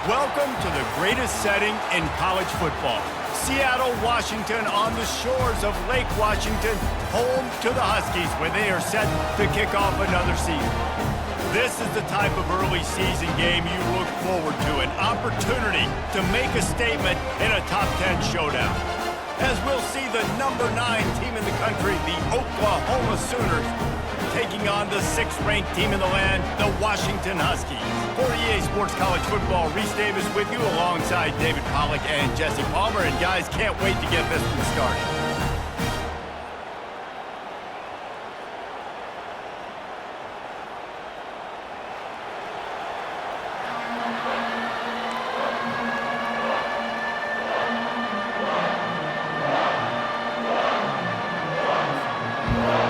Welcome to the greatest setting in college football. Seattle, Washington, on the shores of Lake Washington, home to the Huskies, where they are set to kick off another season. This is the type of early season game you look forward to, an opportunity to make a statement in a top 10 showdown. As we'll see the number 9 team in the country, the Oklahoma Sooners, taking on the 6th-ranked team in the land, the Washington Huskies. For EA Sports College Football, Reese Davis with you alongside David Pollack and Jesse Palmer. And guys, can't wait to get this one started.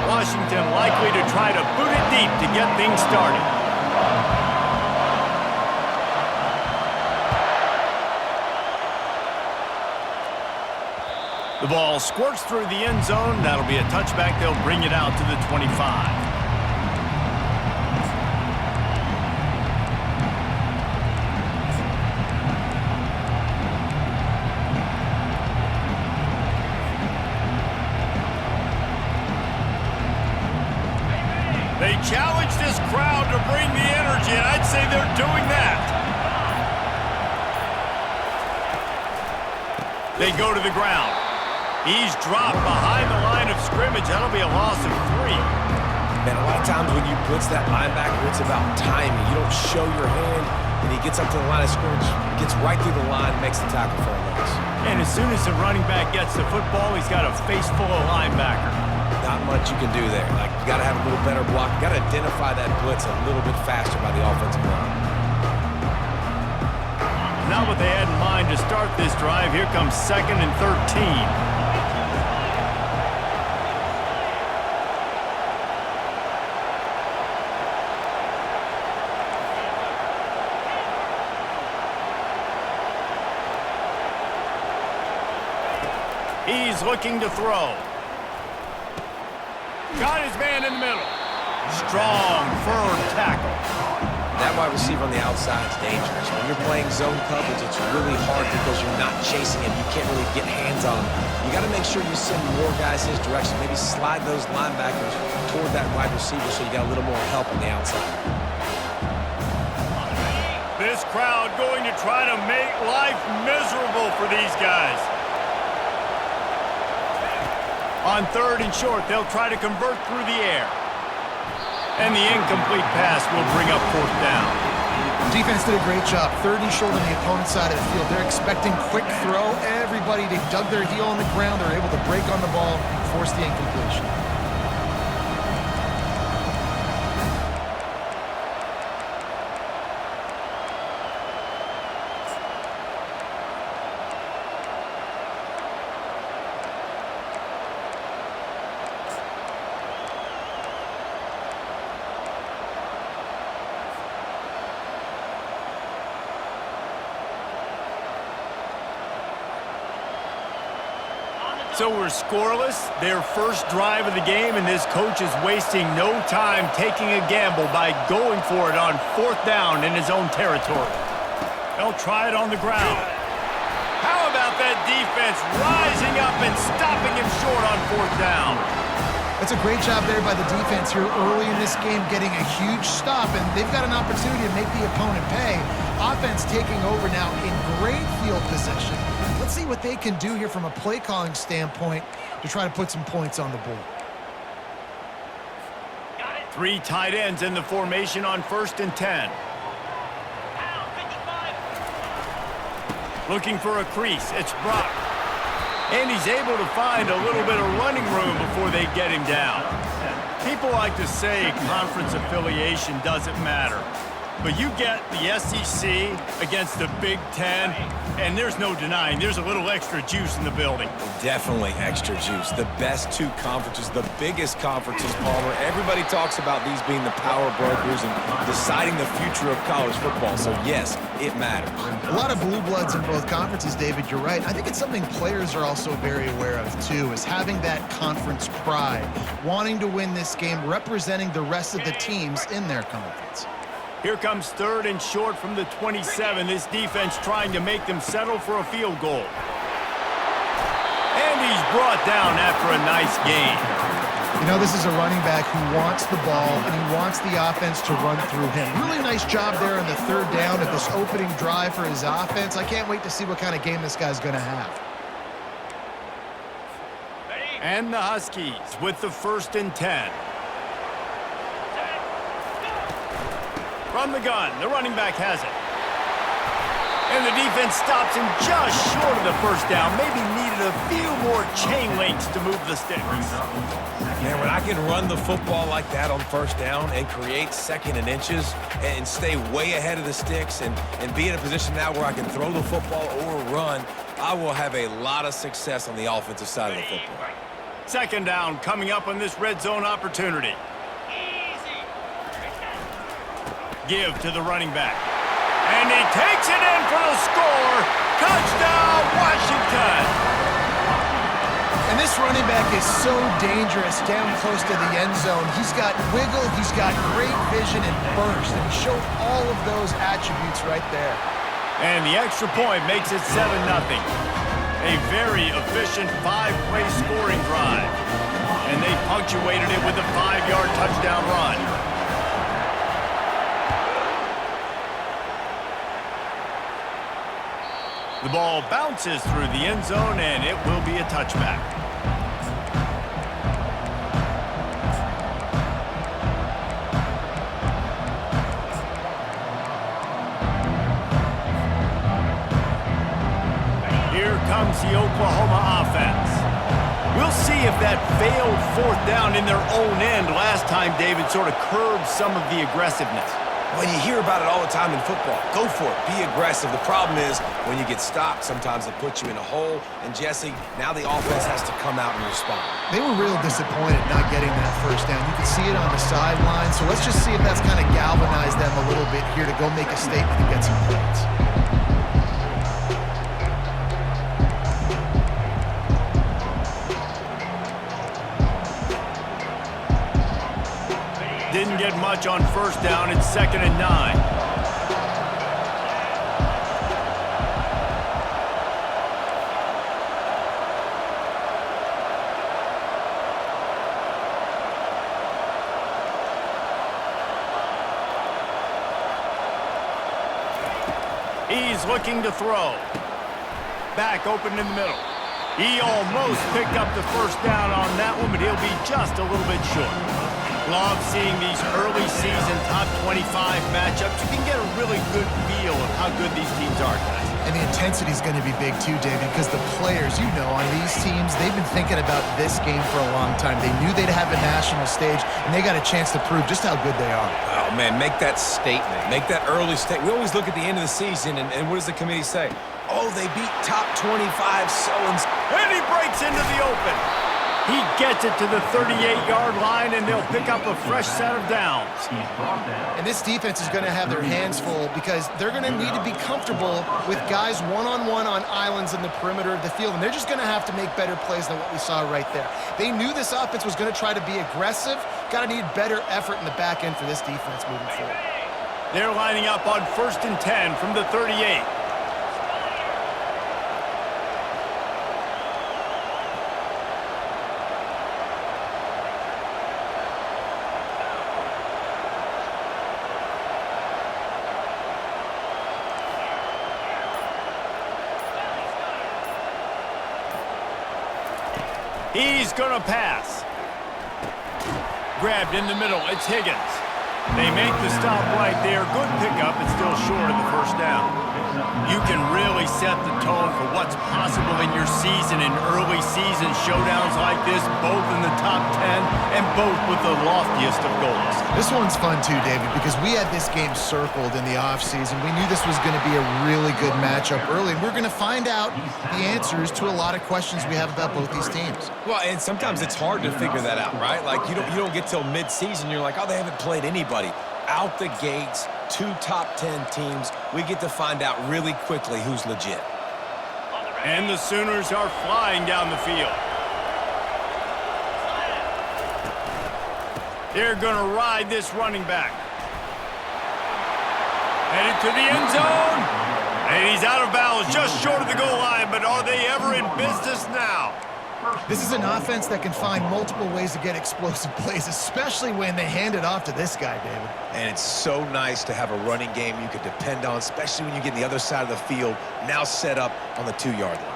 Washington likely to try to boot it deep to get things started. The ball squirts through the end zone. That'll be a touchback. They'll bring it out to the 25. They challenge this crowd to bring the energy, and I'd say they're doing that. They go to the ground. He's dropped behind the line of scrimmage. That'll be a loss of 3. Man, a lot of times when you blitz that linebacker, it's about timing. You don't show your hand, and he gets up to the line of scrimmage, gets right through the line, makes the tackle for a loss. And as soon as the running back gets the football, he's got a face full of linebacker. Not much you can do there. Like, you got to have a little better block. You got to identify that blitz a little bit faster by the offensive line. Not what they had in mind to start this drive. Here comes 2nd and 13. He's looking to throw. Got his man in the middle. Strong, firm tackle. That wide receiver on the outside is dangerous. When you're playing zone coverage, it's really hard because you're not chasing him. You can't really get hands on him. You got to make sure you send more guys his direction. Maybe slide those linebackers toward that wide receiver so you got a little more help on the outside. This crowd going to try to make life miserable for these guys. On 3rd and short, they'll try to convert through the air. And the incomplete pass will bring up 4th down. Defense did a great job. 3rd and short on the opponent's side of the field. They're expecting quick throw. Everybody, they dug their heel on the ground. They're able to break on the ball, force the incompletion. So we're scoreless, their first drive of the game, and this coach is wasting no time taking a gamble by going for it on 4th down in his own territory. They'll try it on the ground. How about that defense rising up and stopping him short on 4th down? That's a great job there by the defense here early in this game, getting a huge stop, and they've got an opportunity to make the opponent pay. Offense taking over now in great field position. Let's see what they can do here from a play calling standpoint to try to put some points on the board. 3 tight ends in the formation on 1st and 10. Looking for a crease. It's Brock. And he's able to find a little bit of running room before they get him down. People like to say conference affiliation doesn't matter. But you get the SEC against the Big Ten, and there's no denying there's a little extra juice in the building. Definitely extra juice. The best 2 conferences, the biggest conferences, Palmer. Everybody talks about these being the power brokers and deciding the future of college football. So, yes, it matters. A lot of blue bloods in both conferences, David. You're right. I think it's something players are also very aware of, too, is having that conference pride, wanting to win this game, representing the rest of the teams in their conference. Here comes 3rd and short from the 27. This defense trying to make them settle for a field goal. And he's brought down after a nice gain. You know, this is a running back who wants the ball, and he wants the offense to run through him. Really nice job there on the 3rd down of this opening drive for his offense. I can't wait to see what kind of game this guy's going to have. And the Huskies with the 1st and 10. From the gun, the running back has it. And the defense stops him just short of the 1st down. Maybe needed a few more chain links to move the sticks. Man, when I can run the football like that on 1st down and create 2nd and inches and stay way ahead of the sticks and be in a position now where I can throw the football or run, I will have a lot of success on the offensive side of the football. 2nd down coming up on this red zone opportunity. Give to the running back. And he takes it in for the score. Touchdown, Washington. And this running back is so dangerous down close to the end zone. He's got wiggle, he's got great vision and burst, and he showed all of those attributes right there. And the extra point makes it 7-0. A very efficient 5-play scoring drive. And they punctuated it with a 5-yard touchdown run. The ball bounces through the end zone, and it will be a touchback. Here comes the Oklahoma offense. We'll see if that failed 4th down in their own end last time, David, sort of curbed some of the aggressiveness. Well, you hear about it all the time in football. Go for it. Be aggressive. The problem is when you get stopped, sometimes it puts you in a hole. And, Jesse, now the offense has to come out and respond. They were real disappointed not getting that 1st down. You can see it on the sideline. So let's just see if that's kind of galvanized them a little bit here to go make a statement and get some points. Didn't get much on 1st down. It's 2nd and 9. He's looking to throw. Back open in the middle. He almost picked up the 1st down on that one, but he'll be just a little bit short. Love seeing these early season top 25 matchups. You can get a really good feel of how good these teams are, guys. And the intensity is going to be big too, David, because the players, you know, on these teams, they've been thinking about this game for a long time. They knew they'd have a national stage, and they got a chance to prove just how good they are. Oh, man, make that statement. Make that early statement. We always look at the end of the season, and what does the committee say? Oh, they beat top 25 so-and-so. And he breaks into the open. He gets it to the 38-yard line, and they'll pick up a fresh set of downs. And this defense is going to have their hands full because they're going to need to be comfortable with guys one-on-one on islands in the perimeter of the field, and they're just going to have to make better plays than what we saw right there. They knew this offense was going to try to be aggressive. Got to need better effort in the back end for this defense moving forward. They're lining up on 1st and 10 from the 38. He's going to pass. Grabbed in the middle. It's Higgins. They make the stop right there. Good pickup. It's still short of the 1st down. You can really set the tone for what's possible in your season in early season showdowns like this, both in the top 10 and both with the loftiest of goals. This one's fun too, David, because we had this game circled in the offseason. We knew this was going to be a really good matchup early, and we're going to find out the answers to a lot of questions we have about both these teams. Well, and sometimes it's hard to figure that out, right? Like, you don't get till mid-season, you're like, oh, they haven't played anybody. Out the gates, 2 top 10 teams. We get to find out really quickly who's legit. And the Sooners are flying down the field. They're going to ride this running back. Headed to the end zone. And he's out of bounds just short of the goal line, but are they ever in business now? This is an offense that can find multiple ways to get explosive plays, especially when they hand it off to this guy, David. And it's so nice to have a running game you could depend on, especially when you get the other side of the field, now set up on the 2-yard line.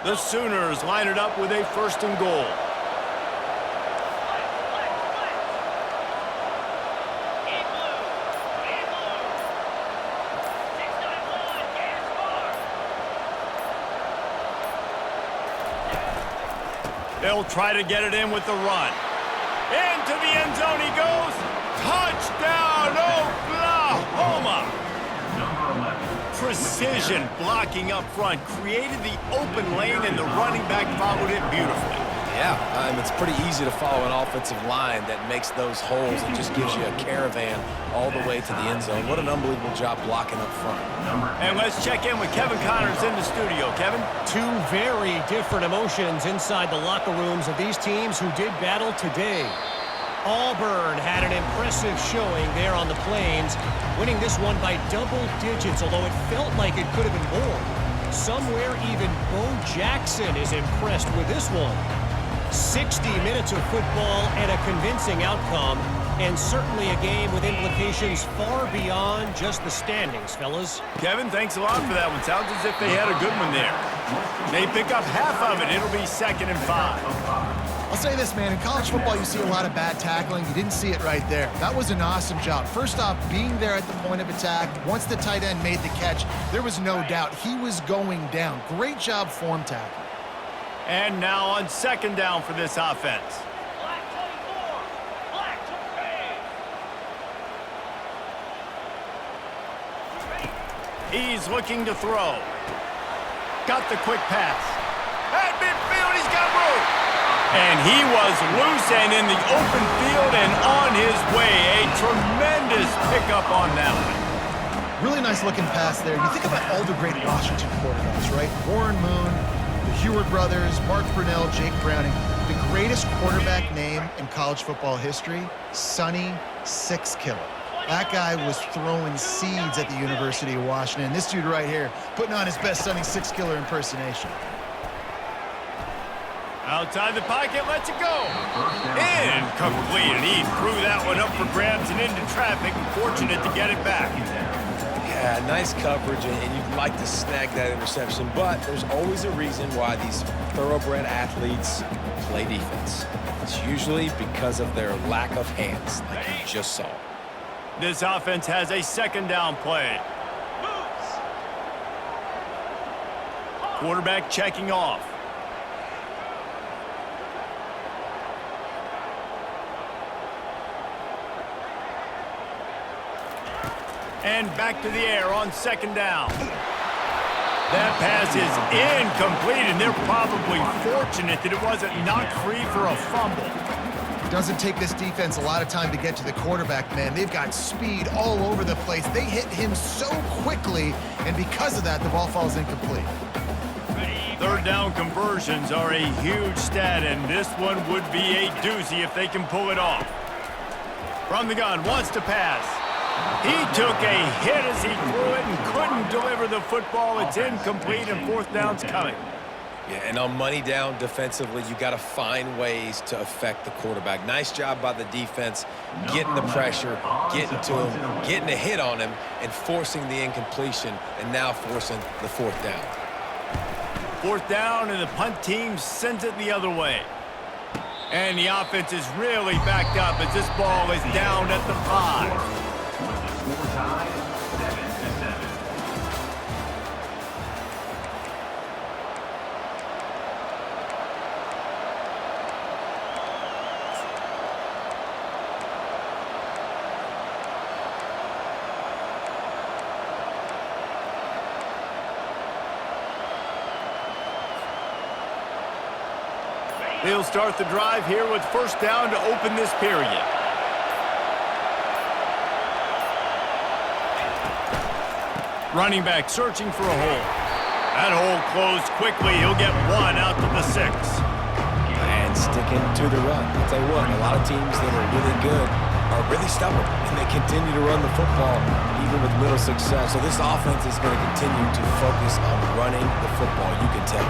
The Sooners line it up with a 1st and goal. They'll try to get it in with the run. Into the end zone he goes. Touchdown, Oklahoma! Precision blocking up front created the open lane, and the running back followed it beautifully. Yeah, it's pretty easy to follow an offensive line that makes those holes and just gives you a caravan all the way to the end zone. What an unbelievable job blocking up front. And let's check in with Kevin Connors in the studio. Kevin? Two very different emotions inside the locker rooms of these teams who did battle today. Auburn had an impressive showing there on the Plains, winning this one by double digits, although it felt like it could have been more. Somewhere even Bo Jackson is impressed with this one. 60 minutes of football and a convincing outcome, and certainly a game with implications far beyond just the standings, fellas. Kevin, thanks a lot for that one. Sounds as if they had a good one there. They pick up half of it. It'll be 2nd and 5. I'll say this, man. In college football, you see a lot of bad tackling. You didn't see it right there. That was an awesome job. First off, being there at the point of attack. Once the tight end made the catch, there was no doubt he was going down. Great job form tackle. And now on 2nd down for this offense. He's looking to throw. Got the quick pass. At midfield, he's got room. And he was loose and in the open field and on his way. A tremendous pickup on that one. Really nice looking pass there. You think about all the great Washington quarterbacks, right? Warren Moon, the Heward brothers, Mark Brunell, Jake Browning. The greatest quarterback name in college football history, Sonny Six Killer. That guy was throwing seeds at the University of Washington. This dude right here putting on his best Sonny Six Killer impersonation. Outside the pocket, lets it go. Incomplete, and he threw that one up for grabs and into traffic, and fortunate to get it back. Yeah, nice coverage, and you'd like to snag that interception, but there's always a reason why these thoroughbred athletes play defense. It's usually because of their lack of hands, like you just saw. This offense has a 2nd down play. Quarterback checking off. And back to the air on 2nd down. That pass is incomplete, and they're probably fortunate that it wasn't knocked free for a fumble. Doesn't take this defense a lot of time to get to the quarterback, man. They've got speed all over the place. They hit him so quickly, and because of that, the ball falls incomplete. 3rd down conversions are a huge stat, and this one would be a doozy if they can pull it off. From the gun, wants to pass. He took a hit as he threw it and couldn't deliver the football. It's incomplete, and 4th down's coming. Yeah, and on money down defensively, you got to find ways to affect the quarterback. Nice job by the defense, getting the pressure, getting to him, getting a hit on him, and forcing the incompletion, and now forcing the 4th down. 4th down, and the punt team sends it the other way. And the offense is really backed up as this ball is down at the 5. They'll start the drive here with 1st down to open this period. Running back searching for a hole. That hole closed quickly. He'll get 1 out to the 6. sticking to the run. I'll tell you what, a lot of teams that are really good are really stubborn, and they continue to run the football even with little success. So this offense is going to continue to focus on running the football, you can tell.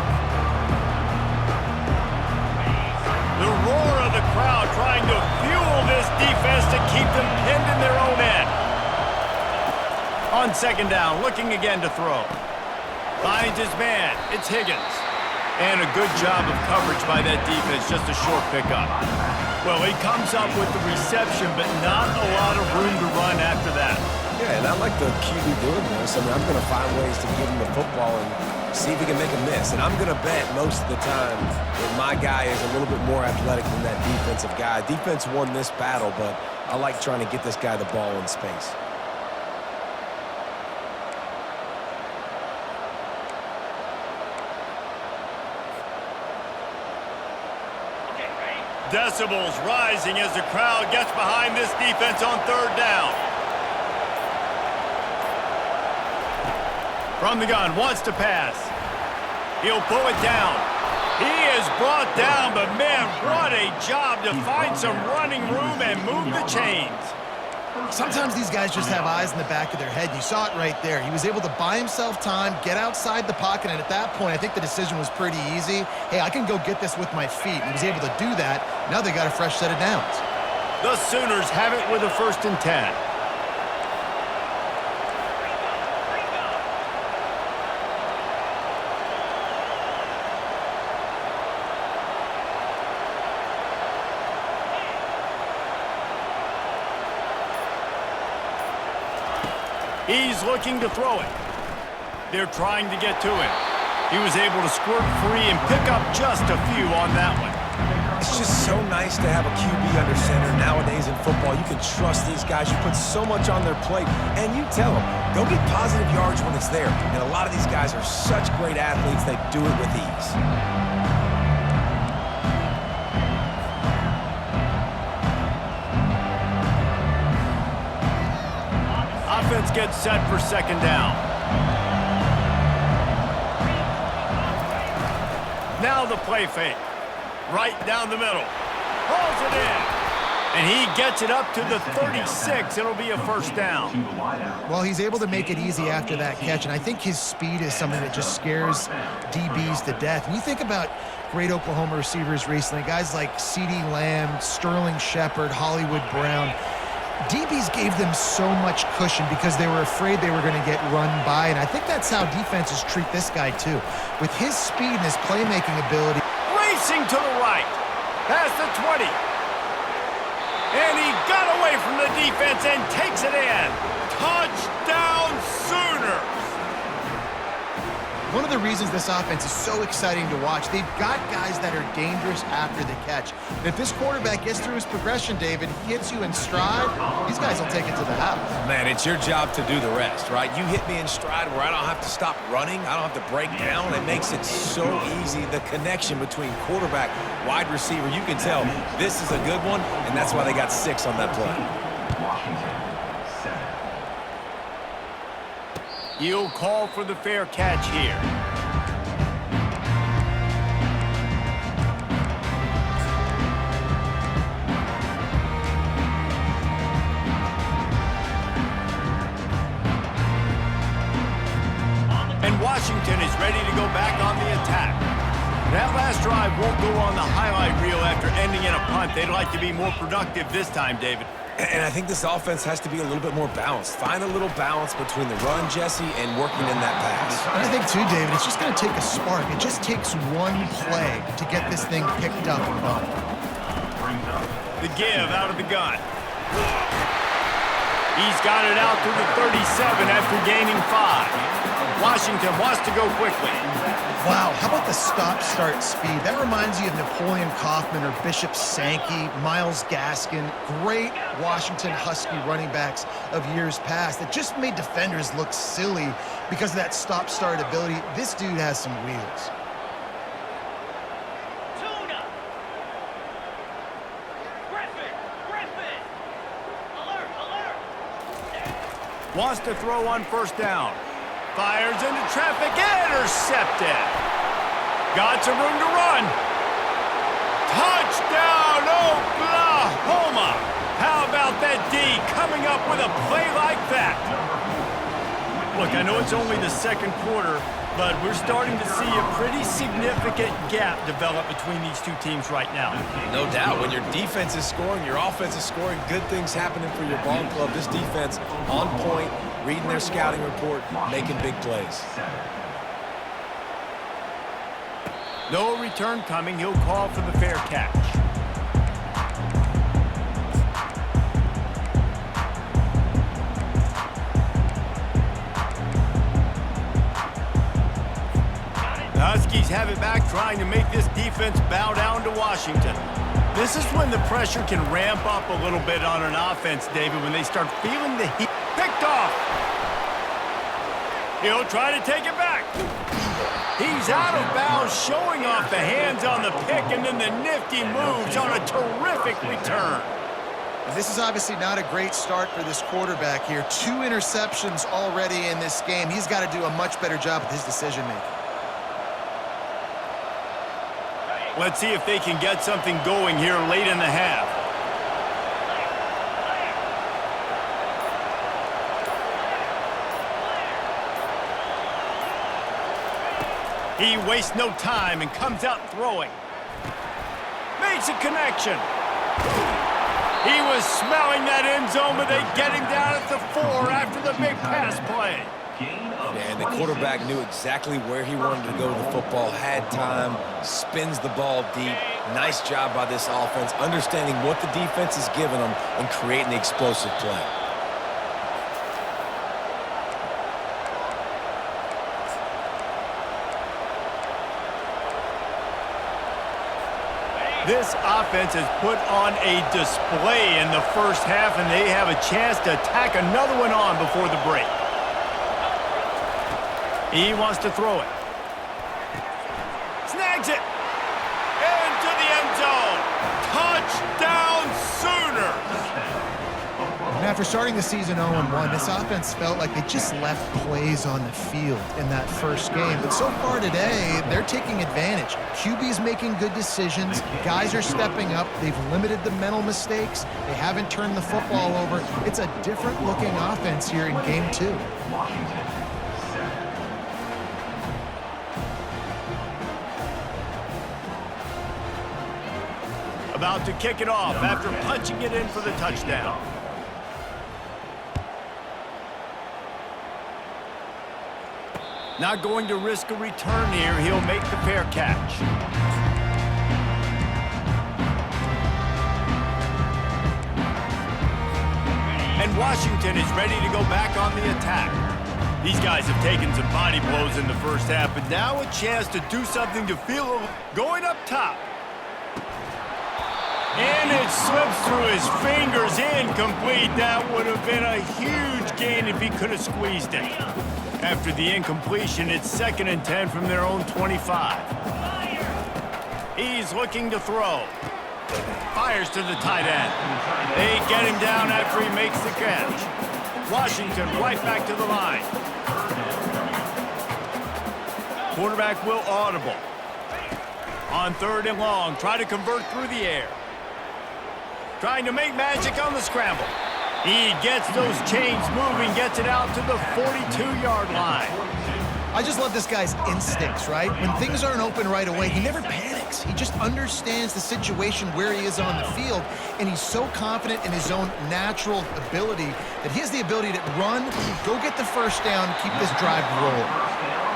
The roar of the crowd trying to fuel this defense to keep them pinned in their own end. On second down, looking again to throw. Finds his man. It's Higgins. And a good job of coverage by that defense, just a short pickup. Well, he comes up with the reception, but not a lot of room to run after that. Yeah, and I like the QB doing this. I mean, I'm going to find ways to give him the football and see if he can make a miss. And I'm going to bet most of the time that my guy is a little bit more athletic than that defensive guy. Defense won this battle, but I like trying to get this guy the ball in space. Decibels rising as the crowd gets behind this defense on third down. From the gun, wants to pass. He'll pull it down. He is brought down, but man, what a job to find some running room and move the chains. Sometimes these guys just have eyes in the back of their head. You saw it right there. He was able to buy himself time, get outside the pocket, and at that point, I think the decision was pretty easy. Hey, I can go get this with my feet. He was able to do that. Now they got a fresh set of downs. The Sooners have it with a 1st and 10. He's looking to throw it. They're trying to get to him. He was able to squirt free and pick up just a few on that one. It's just so nice to have a QB under center nowadays in football. You can trust these guys. You put so much on their plate, and you tell them, go get positive yards when it's there. And a lot of these guys are such great athletes, they do it with ease. Offense gets set for second down. Now the play fake. Right down the middle. Pulls it in. And he gets it up to the 36. It'll be a 1st down. Well, he's able to make it easy after that catch, and I think his speed is something that just scares DBs to death. When you think about great Oklahoma receivers recently, guys like CeeDee Lamb, Sterling Shepard, Hollywood Brown, DBs gave them so much cushion because they were afraid they were going to get run by, and I think that's how defenses treat this guy too. With his speed and his playmaking ability. Racing to the right. Past the 20. And he got away from the defense and takes it in. Touchdown Sooners! One of the reasons this offense is so exciting to watch, they've got guys that are dangerous after the catch. And if this quarterback gets through his progression, David, gets you in stride, these guys will take it to the house. Man, it's your job to do the rest, right? You hit me in stride where I don't have to stop running. I don't have to break down. It makes it so easy. The connection between quarterback, wide receiver, you can tell this is a good one, and that's why they got 6 on that play. He'll call for the fair catch here. And Washington is ready to go back on the attack. That last drive won't go on the highlight reel after ending in a punt. They'd like to be more productive this time, David. And I think this offense has to be a little bit more balanced. Find a little balance between the run, Jesse, and working in that pass. And I think, too, David, it's just going to take a spark. It just takes one play to get this thing picked up and going. The give out of the gun. He's got it out to the 37 after gaining 5. Washington wants to go quickly. Wow, how about the stop-start speed? That reminds you of Napoleon Kaufman or Bishop Sankey, Myles Gaskin, great Washington Husky running backs of years past that just made defenders look silly because of that stop-start ability. This dude has some wheels. Wants to throw on 1st down. Fires into traffic, intercepted. Got some room to run. Touchdown! Touchdown, Oklahoma! How about that D coming up with a play like that? Look, I know it's only the second quarter, but we're starting to see a pretty significant gap develop between these two teams right now. No doubt. When your defense is scoring, your offense is scoring, good things happening for your ball club. This defense on point, reading their scouting report, making big plays. No return coming. He'll call for the fair catch. The Huskies have it back, trying to make this defense bow down to Washington. This is when the pressure can ramp up a little bit on an offense, David, when they start feeling the heat. Picked off. He'll try to take it back. He's out of bounds, showing off the hands on the pick, and then the nifty moves on a terrific return. This is obviously not a great start for this quarterback here. 2 interceptions already in this game. He's got to do a much better job with his decision-making. Let's see if they can get something going here late in the half. He wastes no time and comes out throwing. Makes a connection. He was smelling that end zone, but they get him down at the 4 after the big pass play. And the quarterback knew exactly where he wanted to go with the football, had time, spins the ball deep. Nice job by this offense, understanding what the defense is giving them and creating the explosive play. This offense has put on a display in the first half, and they have a chance to tack another one on before the break. He wants to throw it. Snags it. Into the end zone. Touchdown Sooners. And after starting the season 0-1, this offense felt like they just left plays on the field in that first game. But so far today, they're taking advantage. QB's making good decisions. Guys are stepping up. They've limited the mental mistakes. They haven't turned the football over. It's a different-looking offense here in Game 2. About to kick it off after punching it in for the touchdown. Not going to risk a return here. He'll make the fair catch. And Washington is ready to go back on the attack. These guys have taken some body blows in the first half, but now a chance to do something to feel going up top. And it slips through his fingers, incomplete. That would have been a huge gain if he could have squeezed it. After the incompletion, it's 2nd and 10 from their own 25. He's looking to throw. Fires to the tight end. They get him down after he makes the catch. Washington right back to the line. Quarterback will audible. On 3rd and long, try to convert through the air. Trying to make magic on the scramble. He gets those chains moving, gets it out to the 42-yard line. I just love this guy's instincts, right? When things aren't open right away, he never panics. He just understands the situation where he is on the field, and he's so confident in his own natural ability that he has the ability to run, go get the first down, keep this drive rolling.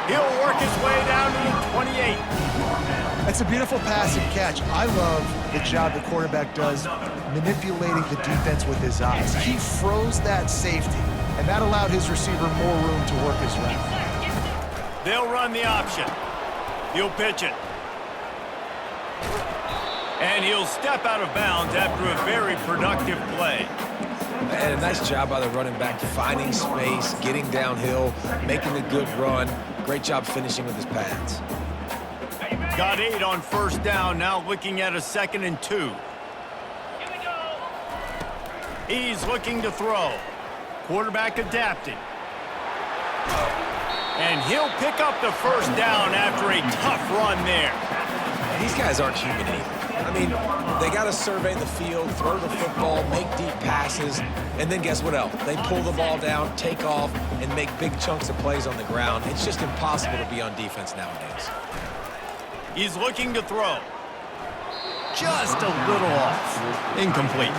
He'll work his way down to the 28. That's a beautiful pass and catch. I love the job the quarterback does manipulating the defense with his eyes. He froze that safety, and that allowed his receiver more room to work his route. They'll run the option. He'll pitch it. And he'll step out of bounds after a very productive play. And a nice job by the running back, finding space, getting downhill, making a good run. Great job finishing with his pads. Got 8 on 1st down, now looking at a 2nd and 2. He's looking to throw. Quarterback adapting. And he'll pick up the 1st down after a tough run there. These guys aren't human either. I mean, they got to survey the field, throw the football, make deep passes, and then guess what else? They pull the ball down, take off, and make big chunks of plays on the ground. It's just impossible to be on defense nowadays. He's looking to throw. Just a little off. Incomplete.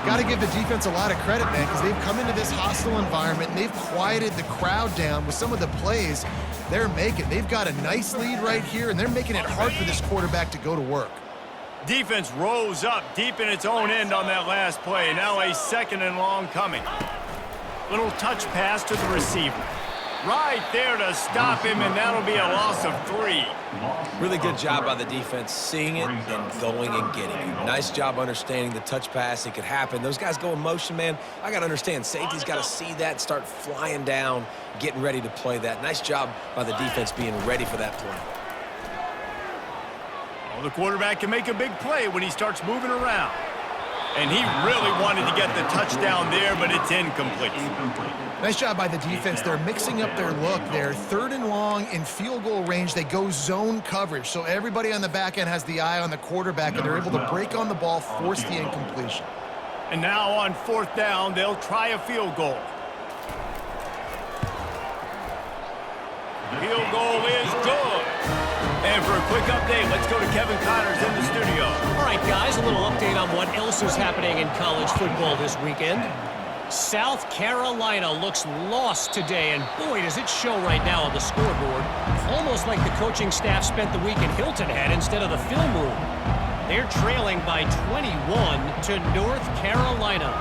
Got to give the defense a lot of credit, man, because they've come into this hostile environment and they've quieted the crowd down with some of the plays they're making. They've got a nice lead right here, and they're making it hard for this quarterback to go to work. Defense rose up deep in its own end on that last play. Now a 2nd and long coming. Little touch pass to the receiver. Right there to stop him, and that'll be a loss of 3. Really good job by the defense seeing it and going and getting it. Nice job understanding the touch pass. It could happen. Those guys go in motion, man. I got to understand. Safety's got to see that, start flying down, getting ready to play that. Nice job by the defense being ready for that play. Well, the quarterback can make a big play when he starts moving around. And he really wanted to get the touchdown there, but it's incomplete. Nice job by the defense. They're mixing up their look there. 3rd and long in field goal range. They go zone coverage. So everybody on the back end has the eye on the quarterback, and they're able to break on the ball, force the incompletion. And now on 4th down, they'll try a field goal. Field goal is good. And for a quick update, let's go to Kevin Connors in the studio. All right, guys, a little update on what else is happening in college football this weekend. South Carolina looks lost today, and boy, does it show right now on the scoreboard. Almost like the coaching staff spent the week in Hilton Head instead of the film room. They're trailing by 21 to North Carolina.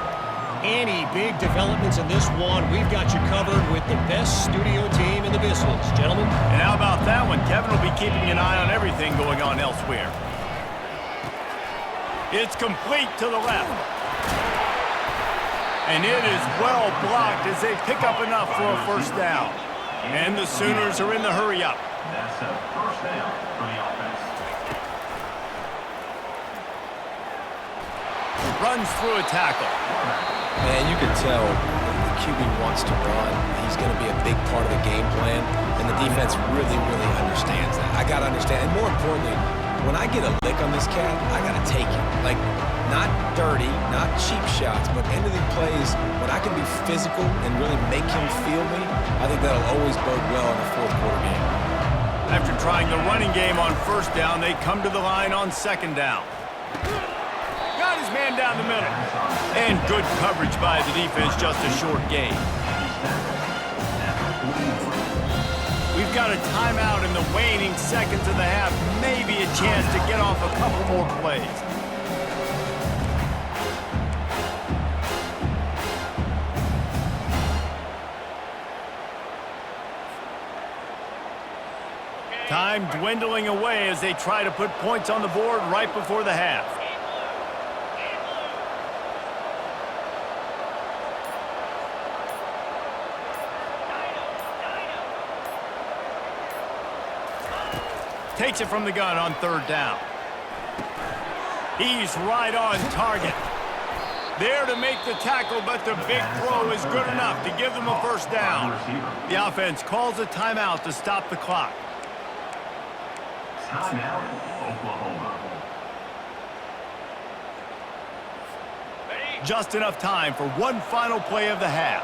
Any big developments in this one, we've got you covered with the best studio team in the business. Gentlemen? And how about that one? Kevin will be keeping an eye on everything going on elsewhere. It's complete to the left. And it is well blocked as they pick up enough for a 1st down. And the Sooners are in the hurry-up. That's a 1st down for the offense. Runs through a tackle. Man, you can tell the QB wants to run. He's going to be a big part of the game plan, and the defense really, really understands that. I got to understand, and more importantly, when I get a lick on this cat, I got to take it. Like, not dirty, not cheap shots, but end of the plays, when I can be physical and really make him feel me, I think that'll always bode well in the 4th quarter game. After trying the running game on 1st down, they come to the line on 2nd down. Got his man down the middle. And good coverage by the defense, just a short gain. We've got a timeout in the waning seconds of the half. Maybe a chance to get off a couple more plays. Time dwindling away as they try to put points on the board right before the half. Takes it from the gun on 3rd down. He's right on target. There to make the tackle, but the big throw is good enough to give them a 1st down. The offense calls a timeout to stop the clock. Timeout, Oklahoma. Just enough time for one final play of the half.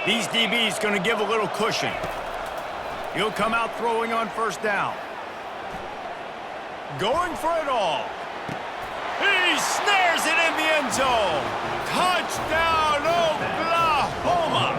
These DBs going to give a little cushion. He'll come out throwing on 1st down. Going for it all. He snares it in the end zone. Touchdown, Oklahoma.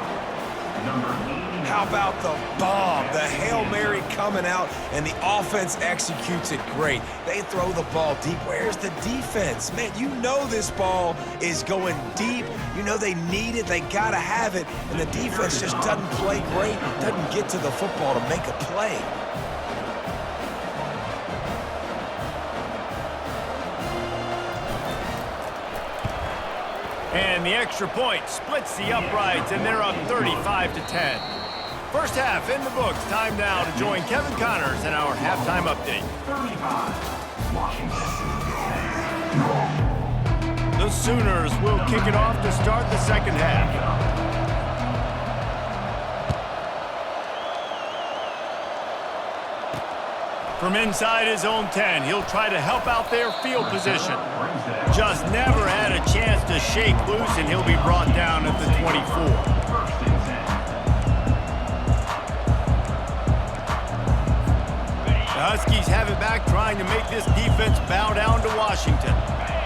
How about the bomb? The Hail Mary coming out, and the offense executes it great. They throw the ball deep. Where's the defense? Man, you know this ball is going deep. You know they need it. They got to have it. And the defense just doesn't play great, doesn't get to the football to make a play. And the extra point splits the uprights, and they're up 35-10. First half in the books. Time now to join Kevin Connors in our halftime update. 35, Washington. The Sooners will kick it off to start the 2nd half. From inside his own 10, he'll try to help out their field position. Just never had a chance to shake loose, and he'll be brought down at the 24. The Huskies have it back, trying to make this defense bow down to Washington.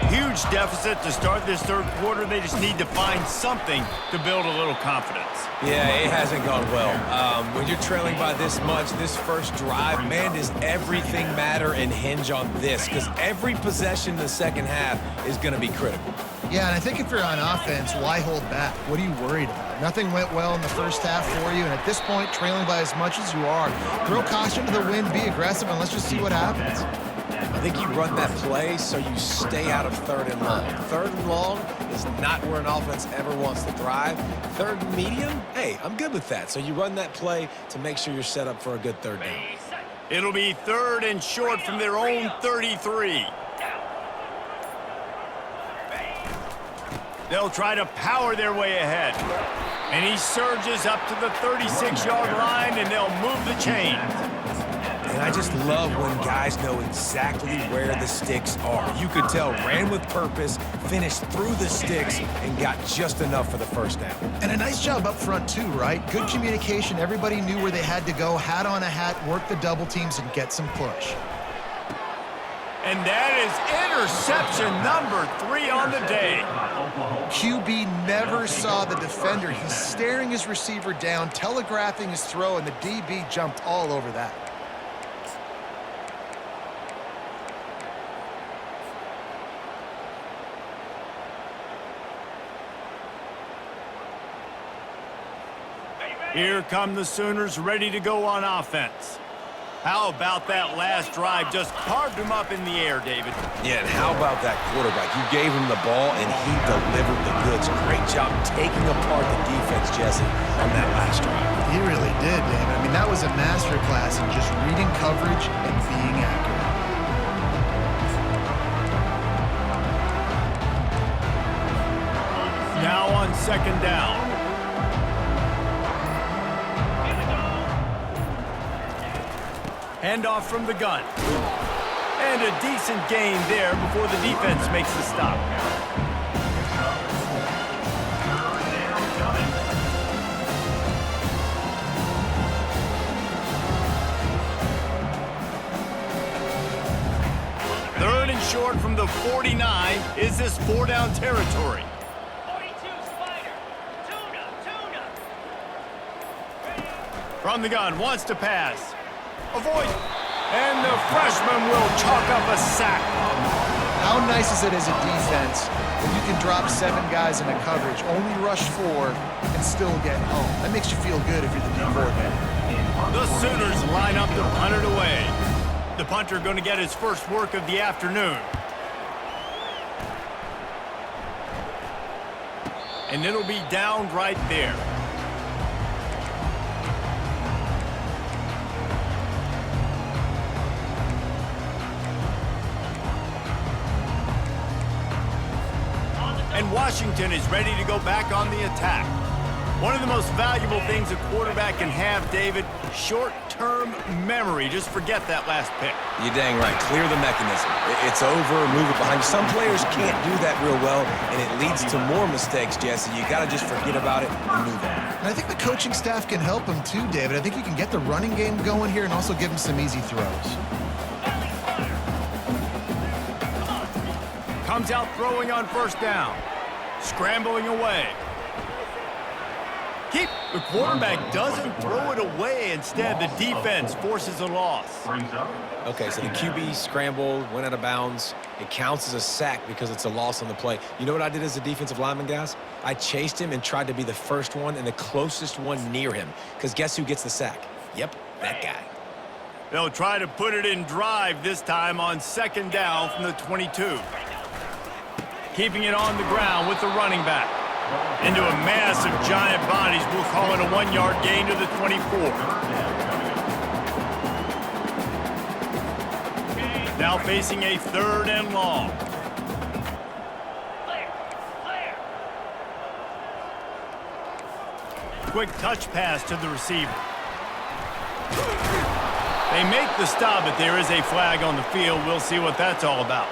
Huge deficit to start this third quarter. They just need to find something to build a little confidence. Yeah, it hasn't gone well. When you're trailing by this much, this first drive, man, does everything matter and hinge on this? Because every possession in the second half is going to be critical. Yeah, and I think if you're on offense, why hold back? What are you worried about? Nothing went well in the first half for you, and at this point, trailing by as much as you are, throw caution to the wind, be aggressive, and let's just see what happens. I think you run that play so you stay out of third and long. Third and long is not where an offense ever wants to thrive. Third and medium, hey, I'm good with that. So you run that play to make sure you're set up for a good third down. It'll be third and short from their own 33. They'll try to power their way ahead. And he surges up to the 36-yard line, and they'll move the chains. And I just love when guys know exactly where the sticks are. You could tell ran with purpose, finished through the sticks, and got just enough for the first down. And a nice job up front, too, right? Good communication. Everybody knew where they had to go, hat on a hat, work the double teams, and get some push. And that is interception number 3 on the day. QB never saw the defender. He's staring his receiver down, telegraphing his throw, and the DB jumped all over that. Here come the Sooners, ready to go on offense. How about that last drive? Just carved him up in the air, David. Yeah, and how about that quarterback? You gave him the ball, and he delivered the goods. Great job taking apart the defense, Jesse, on that last drive. He really did, David. I mean, that was a masterclass in just reading coverage and being accurate. Now on second down. Handoff from the gun. And a decent gain there before the defense makes the stop. Third and short from the 49. Is this 4-down territory? 42 Spider. Tuna. From the gun, wants to pass. Avoid, and the freshman will chalk up a sack. How nice is it as a defense when you can drop 7 guys in a coverage, only rush 4, and still get home? That makes you feel good if you're the D coordinator. The Sooners line up to punt it away. The punter going to get his first work of the afternoon. And it'll be down right there. And Washington is ready to go back on the attack. One of the most valuable things a quarterback can have, David, short-term memory. Just forget that last pick. You're dang right. Clear the mechanism. It's over, move it behind you. Some players can't do that real well, and it leads to more mistakes, Jesse. You got to just forget about it and move on. And I think the coaching staff can help him too, David. I think you can get the running game going here and also give him some easy throws. Comes out throwing on first down. Scrambling away. The quarterback doesn't throw it away. Instead, the defense forces a loss. Okay, so the QB scrambled, went out of bounds. It counts as a sack because it's a loss on the play. You know what I did as a defensive lineman, guys? I chased him and tried to be the first one and the closest one near him. Because guess who gets the sack? Yep, that guy. They'll try to put it in drive this time on second down from the 22. Keeping it on the ground with the running back. Into a mass of giant bodies. We'll call it a 1-yard gain to the 24. Now facing a third and long. Quick touch pass to the receiver. They make the stop, but there is a flag on the field. We'll see what that's all about.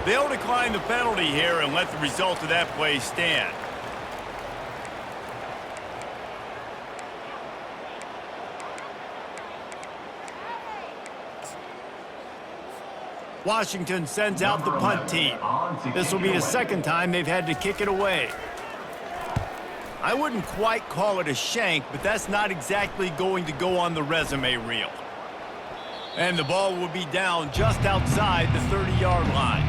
They'll decline the penalty here and let the result of that play stand. Washington sends out the punt team. This will be the second time they've had to kick it away. I wouldn't quite call it a shank, but that's not exactly going to go on the resume reel. And the ball will be down just outside the 30-yard line.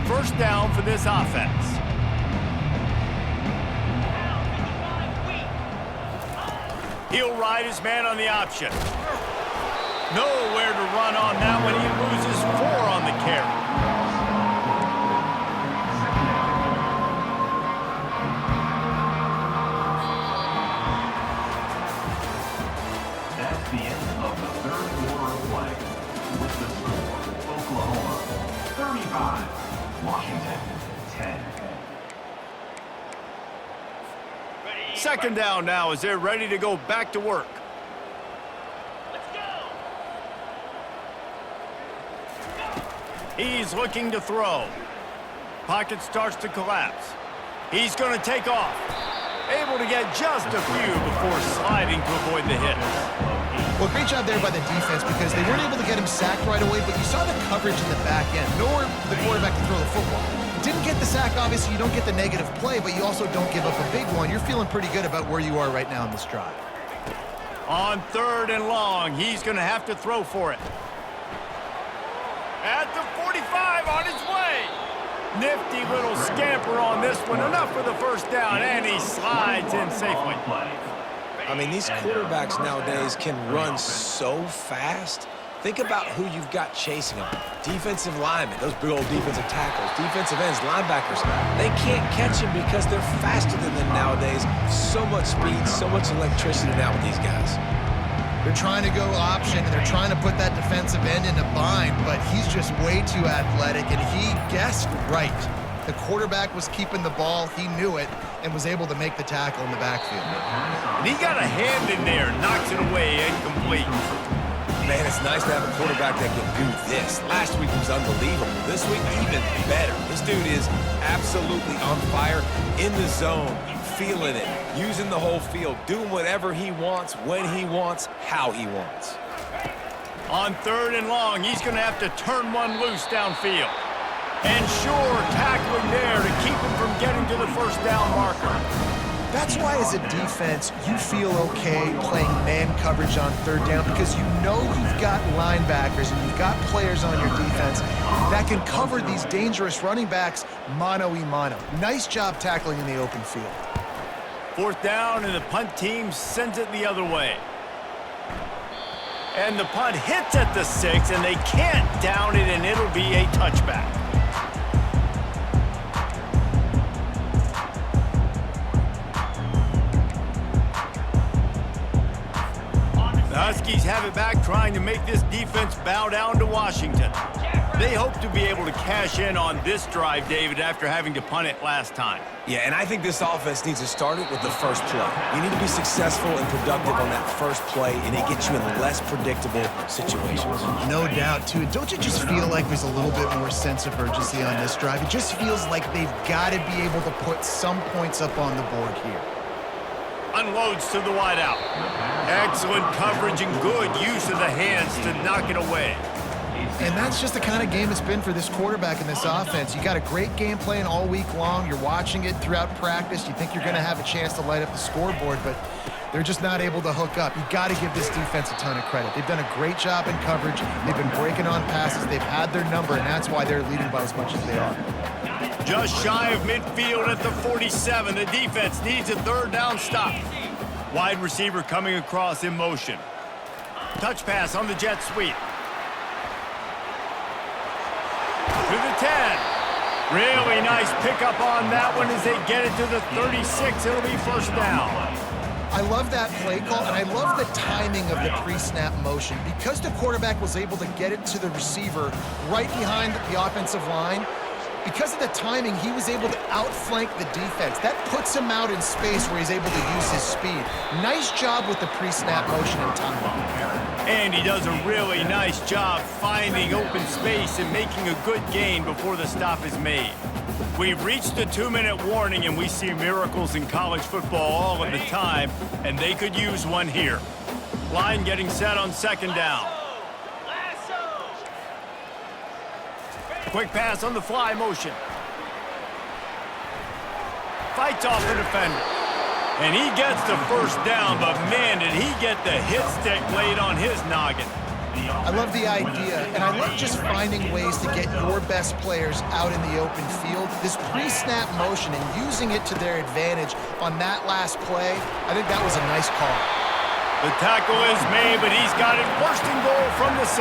First down for this offense. He'll ride his man on the option. Nowhere to run on that one. He loses 4 on the carry. That's the end of the third quarter of play. With the score, Oklahoma 35, Washington 10. Second down now as they're ready to go back to work. He's looking to throw. Pocket starts to collapse. He's going to take off. Able to get just a few before sliding to avoid the hit. Well, great job there by the defense because they weren't able to get him sacked right away, but you saw the coverage in the back end. Nowhere for the quarterback to throw the football. Didn't get the sack, obviously. You don't get the negative play, but you also don't give up a big one. You're feeling pretty good about where you are right now in this drive. On 3rd and long, he's going to have to throw for it. At the 45, on his way. Nifty little scamper on this one. Enough for the first down, and he slides in safely. I mean, these quarterbacks nowadays can run so fast. Think about who you've got chasing them. Defensive linemen, those big old defensive tackles, defensive ends, linebackers. They can't catch him because they're faster than them nowadays. So much speed, so much electricity now with these guys. They're trying to go option, and they're trying to put that defensive end in a bind, but he's just way too athletic, and he guessed right. The quarterback was keeping the ball. He knew it and was able to make the tackle in the backfield. And he got a hand in there, knocks it away, incomplete. Man, it's nice to have a quarterback that can do this. Last week was unbelievable. This week, even better. This dude is absolutely on fire, in the zone, feeling it, using the whole field, doing whatever he wants, when he wants, how he wants. On 3rd and long, he's going to have to turn one loose downfield. And sure, tackling there to keep him from getting to the first down marker. That's why as a defense, you feel okay playing man coverage on 3rd down because you know you've got linebackers and you've got players on your defense that can cover these dangerous running backs mano-a-mano. Nice job tackling in the open field. 4th down, and the punt team sends it the other way. And the punt hits at the 6, and they can't down it, and it'll be a touchback. The Huskies have it back, trying to make this defense bow down to Washington. They hope to be able to cash in on this drive, David, after having to punt it last time. Yeah, and I think this offense needs to start it with the first play. You need to be successful and productive on that first play, and it gets you in less predictable situations. No doubt, too. Don't you just feel like there's a little bit more sense of urgency on this drive? It just feels like they've got to be able to put some points up on the board here. Unloads to the wideout. Excellent coverage and good use of the hands to knock it away. And that's just the kind of game it's been for this quarterback in this offense. You got a great game plan all week long. You're watching it throughout practice. You think you're going to have a chance to light up the scoreboard, but they're just not able to hook up. You got to give this defense a ton of credit. They've done a great job in coverage. They've been breaking on passes. They've had their number, and that's why they're leading by as much as they are. Just shy of midfield at the 47. The defense needs a 3rd down stop. Wide receiver coming across in motion. Touch pass on the jet sweep. To the 10. Really nice pickup on that one as they get it to the 36. It'll be first down. I love that play call, and I love the timing of the pre-snap motion. Because the quarterback was able to get it to the receiver right behind the offensive line, Because of the timing, he was able to outflank the defense. That puts him out in space where he's able to use his speed. Nice job with the pre-snap motion and timing. And he does a really nice job finding open space and making a good gain before the stop is made. We've reached the 2-minute warning, and we see miracles in college football all of the time, and they could use one here. Line getting set on second down. Lasso! Quick pass on the fly motion. Fights off the defender. And he gets the first down, but man, did he get the hit stick laid on his noggin. I love the idea, and I love just finding ways to get your best players out in the open field. This pre-snap motion and using it to their advantage on that last play, I think that was a nice call. The tackle is made, but he's got it first and goal from the 6.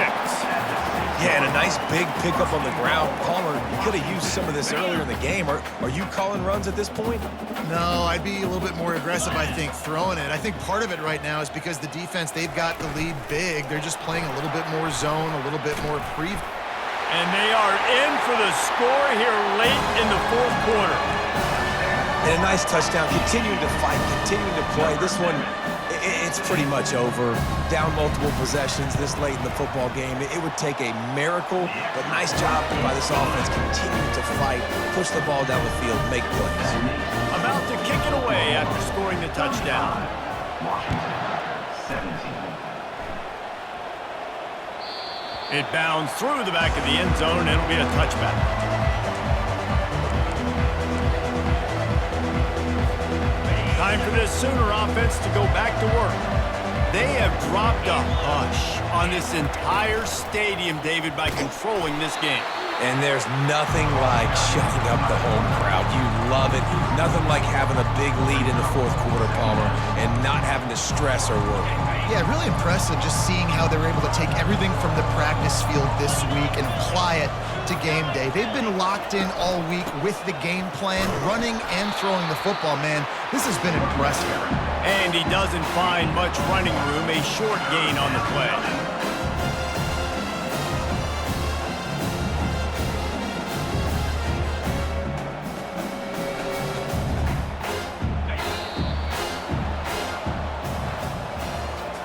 Yeah, and a nice big pickup on the ground. Palmer, you could have used some of this earlier in the game. Are you calling runs at this point? No, I'd be a little bit more aggressive, I think, throwing it. I think part of it right now is because the defense, they've got the lead big. They're just playing a little bit more zone, a little bit more pre. And they are in for the score here late in the fourth quarter. And a nice touchdown, continuing to fight, continuing to play. This one, it's pretty much over. Down multiple possessions this late in the football game. It would take a miracle, but nice job by this offense. Continuing to fight, push the ball down the field, make plays. About to kick it away after scoring the touchdown. Washington, 17. It bounds through the back of the end zone, and it'll be a touchback. Time for this Sooner offense to go back to work. They have dropped a hush on this entire stadium, David, by controlling this game. And there's nothing like shutting up the home crowd. You love it. Nothing like having a big lead in the fourth quarter, Palmer, and not having to stress or worry. Yeah, really impressive just seeing how they're able to take everything from the practice field this week and apply it to game day. They've been locked in all week with the game plan, running and throwing the football, man. This has been impressive. And he doesn't find much running room, a short gain on the play.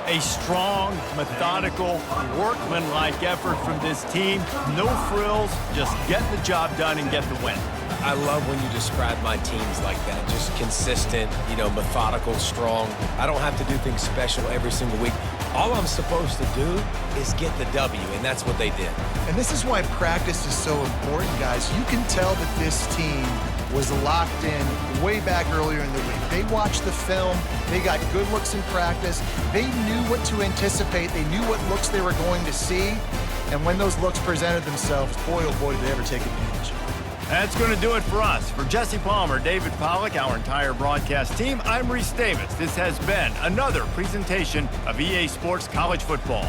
A strong, methodical, workmanlike effort from this team. No frills, just getting the job done and get the win. I love when you describe my teams like that. Just consistent, methodical, strong. I don't have to do things special every single week. All I'm supposed to do is get the W, and that's what they did. And this is why practice is so important, guys. You can tell that this team was locked in way back earlier in the week. They watched the film. They got good looks in practice. They knew what to anticipate. They knew what looks they were going to see. And when those looks presented themselves, boy, oh boy, did they ever take advantage. That's going to do it for us. For Jesse Palmer, David Pollack, our entire broadcast team, I'm Reese Davis. This has been another presentation of EA Sports College Football.